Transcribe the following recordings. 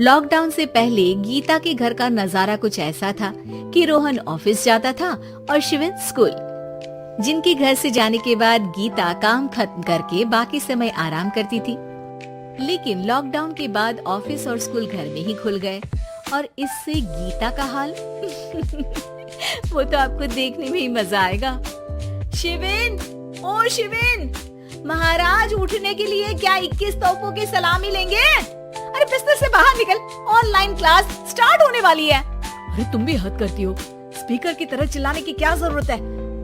Lockdown से पहले गीता के घर का नजारा कुछ ऐसा था कि रोहन ऑफिस जाता था और शिविन स्कूल। जिनके घर से जाने के बाद गीता काम खत्म करके बाकी समय आराम करती थी। लेकिन लॉकडाउन के बाद ऑफिस और स्कूल घर में ही खुल गए और इससे गीता का हाल वो तो आपको देखने में ही मजा आएगा। शिविन, ओ शिविन, महाराज उठने के लिए क्या 21 तोपों की सलामी लेंगे? अरे बिस्तर से बाहर निकल, ऑनलाइन क्लास स्टार्ट होने वाली है। अरे तुम भी हद करती हो, स्पीकर की तरह चिल्लाने की क्या जरूरत है?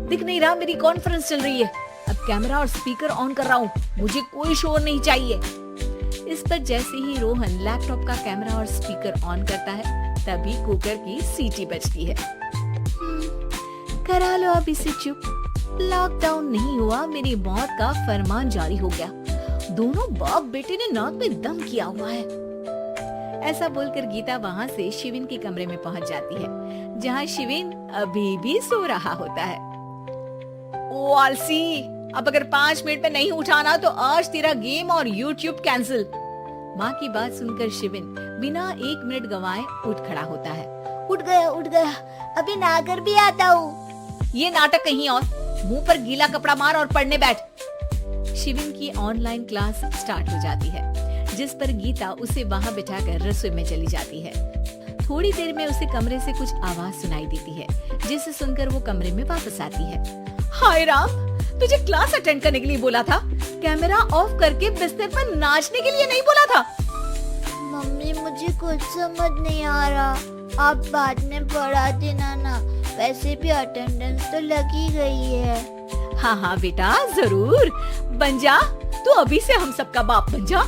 दिख नहीं रहा मेरी कॉन्फ्रेंस चल रही है। अब कैमरा और स्पीकर ऑन कर रहा हूँ, मुझे कोई शोर नहीं चाहिए। इस पर जैसे ही रोहन लैपटॉप का कैमरा और स्पीकर ऑन करता है तभी कुकर की सीटी बजती है। करा लो अब इसे चुप। लॉकडाउन नहीं हुआ, मेरी मौत का फरमान जारी हो गया। दोनों बाप बेटे ने नाक में दम किया हुआ है। ऐसा बोलकर गीता वहाँ से शिविन के कमरे में पहुँच जाती है, जहाँ शिविन अभी भी सो रहा होता है। ओ आलसी, अब अगर 5 मिनट में नहीं उठाना तो आज तेरा गेम और यूट्यूब कैंसिल। माँ की बात सुनकर शिविन बिना 1 मिनट गंवाए उठ खड़ा होता है। उठ गया, अभी नहाकर भी आता हूँ। ये नाटक कहीं और, मुंह पर गीला कपड़ा मार और पढ़ने बैठ। शिविन की ऑनलाइन क्लास स्टार्ट हो जाती है, जिस पर गीता उसे वहाँ बिठाकर रसोई में चली जाती है। थोड़ी देर में उसे कमरे से कुछ आवाज सुनाई देती है, जिसे सुनकर वो कमरे में वापस आती है। हाय राम, तुझे क्लास अटेंड करने के लिए बोला था, कैमरा ऑफ करके बिस्तर पर नाचने के लिए नहीं बोला था। मम्मी मुझे कुछ समझ नहीं आ रहा, आप बाद में पढ़ा देना ना, वैसे भी अटेंडेंस तो लगी गई है। हाँ बेटा, जरूर बन जा, तू अभी से हम सबका बाप बन जा।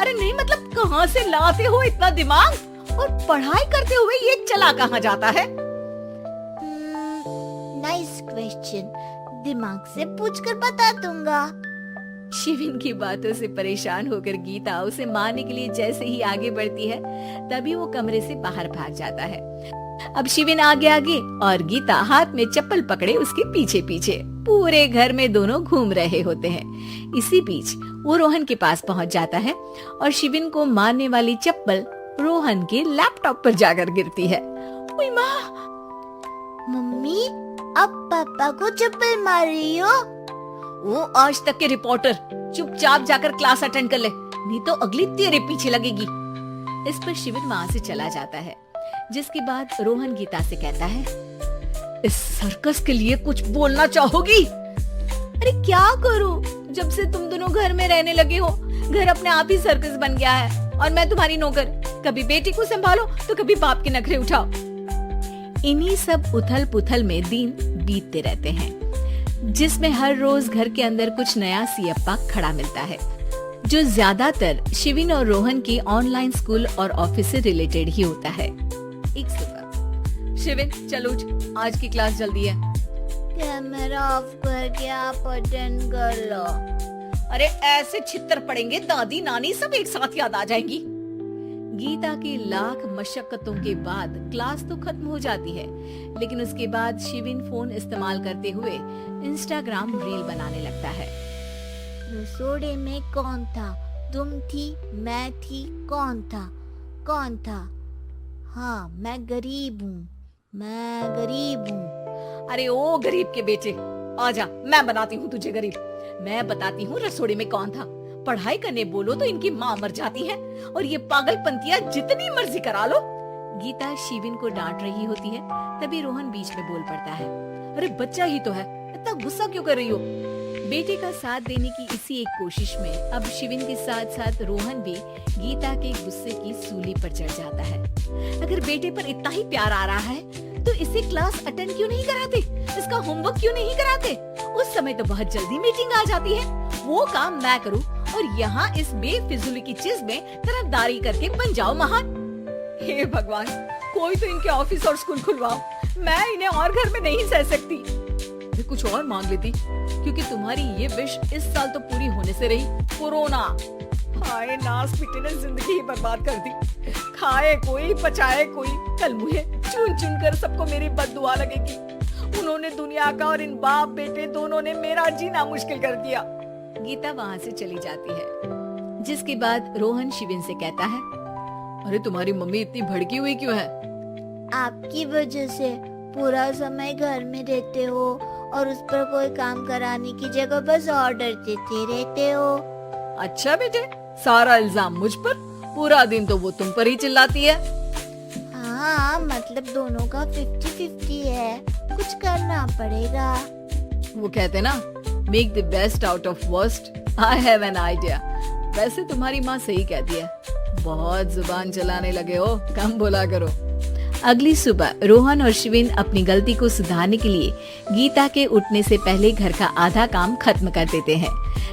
अरे नहीं मतलब कहाँ से लाते हो इतना दिमाग, और पढ़ाई करते हुए ये चला कहाँ जाता है? नाइस क्वेश्चन, दिमाग से पूछकर बता दूंगा। शिविन की बातों से परेशान होकर गीता उसे मारने के लिए जैसे ही आगे बढ़ती है तभी वो कमरे से बाहर भाग जाता है। अब शिविन आगे आगे और गीता हाथ में चप्पल पकड़े उसके पीछे पीछे पूरे घर में दोनों घूम रहे होते हैं। इसी बीच वो रोहन के पास पहुंच जाता है और शिविन को मारने वाली चप्पल रोहन के लैपटॉप पर जाकर गिरती है। ओए माँ! मम्मी, अब पापा को चप्पल मार रही हो? वो आज तक के रिपोर्टर, चुपचाप जाकर क्लास अटेंड कर ले, नहीं तो अगली तेरे पीछे लगेगी। इस पर शिविन वहाँ से चला जाता है, जिसके बाद रोहन गीता से कहता है, इस सर्कस के लिए कुछ बोलना चाहोगी? अरे क्या करूं, जब से तुम दोनों घर में रहने लगे हो, घर अपने आप ही सर्कस बन गया है और मैं तुम्हारी नौकर। कभी बेटी को संभालो तो कभी बाप के नखरे उठाओ। इन्हीं सब उथल पुथल में दिन बीतते रहते हैं, जिसमें हर रोज घर के अंदर कुछ नया सियप्पा खड़ा मिलता है, जो ज्यादातर शिविन और रोहन के ऑनलाइन स्कूल और ऑफिस से रिलेटेड ही होता है। एक सुबह, शिविन चल उठ, आज की क्लास जल्दी है। कैमरा ऑफ करके आप अटेंड कर लो। अरे ऐसे छित्तर पड़ेंगे, दादी नानी सब एक साथ याद आ जाएंगी। गीता की लाख मशक्कतों के बाद क्लास तो खत्म हो जाती है, लेकिन उसके बाद शिविन फोन इस्तेमाल करते हुए इंस्टाग्राम रील बनाने लगता है। रसोड़े में कौन था? तुम थी, मैं थी, कौन था? कौन था? हाँ, मैं गरीब हूँ। अरे ओ गरीब के बेटे, आजा, मैं बनाती हूँ तुझे गरीब। मैं बताती हूँ रसोड़े में कौन था। पढ़ाई करने बोलो तो इनकी माँ मर जाती है, और ये पागलपंतियाँ जितनी मर्जी करा लो। गीता शिविन को डांट रही होती है, तभी रोहन बीच में बोल पड़ता है। अरे बच्चा ही तो है, इतना गुस्सा क्यों कर रही हो? बेटे का साथ देने की इसी एक कोशिश में अब शिविन के साथ साथ रोहन भी गीता के गुस्से की सूली पर चढ़ जाता है। अगर बेटे पर इतना ही प्यार आ रहा है तो इसे क्लास अटेंड क्यों नहीं कराते? इसका होमवर्क क्यों नहीं कराते? उस समय तो बहुत जल्दी मीटिंग आ जाती है, वो काम मैं करूँ और यहाँ इस बेफिजूली की चीज में तरफदारी करके बन जाओ महान। हे भगवान, कोई तो इनके ऑफिस और स्कूल खुलवाओ, मैं इन्हें और घर में नहीं सह सकती। मैं कुछ और मांग लेती, क्योंकि तुम्हारी ये विश इस साल तो पूरी होने से रही, कोरोना। हाय नास पिटे ने जिंदगी ही बर्बाद कर दी। खाए कोई, पचाए कोई, कल मुझे चुन चुन कर सबको मेरी बद्दुआ लगेगी। उन्होंने दुनिया का और इन बाप बेटे दोनों ने मेरा जीना मुश्किल कर दिया। गीता वहाँ से चली जाती है, जिसके बाद रोहन शिविन से कहता है, अरे तुम्हारी मम्मी इतनी भड़की हुई क्यों है? आपकी वजह से पूरा समय घर में रहते हो और उस पर कोई काम कराने की जगह बस ऑर्डर देते रहते हो। अच्छा बेटे, सारा इल्जाम मुझ पर? पूरा दिन तो वो तुम पर ही चिल्लाती है। हाँ, मतलब दोनों का 50-50 है, कुछ करना पड़ेगा। वो कहते ना, make the best out of worst. I have an idea. वैसे तुम्हारी माँ सही कहती है, बहुत जुबान चलाने लगे हो, कम बोला करो। अगली सुबह रोहन और शिविन अपनी गलती को सुधारने के लिए गीता के उठने से पहले घर का आधा काम खत्म कर देते हैं,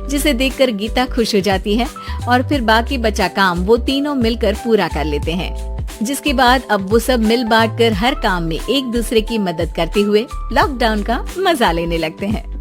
जिसे देखकर गीता खुश हो जाती है और फिर बाकी बचा काम वो तीनों मिलकर पूरा कर लेते हैं। जिसके बाद अब वो सब मिल बांट कर हर काम में एक दूसरे की मदद करते हुए लॉकडाउन का मजा लेने लगते हैं।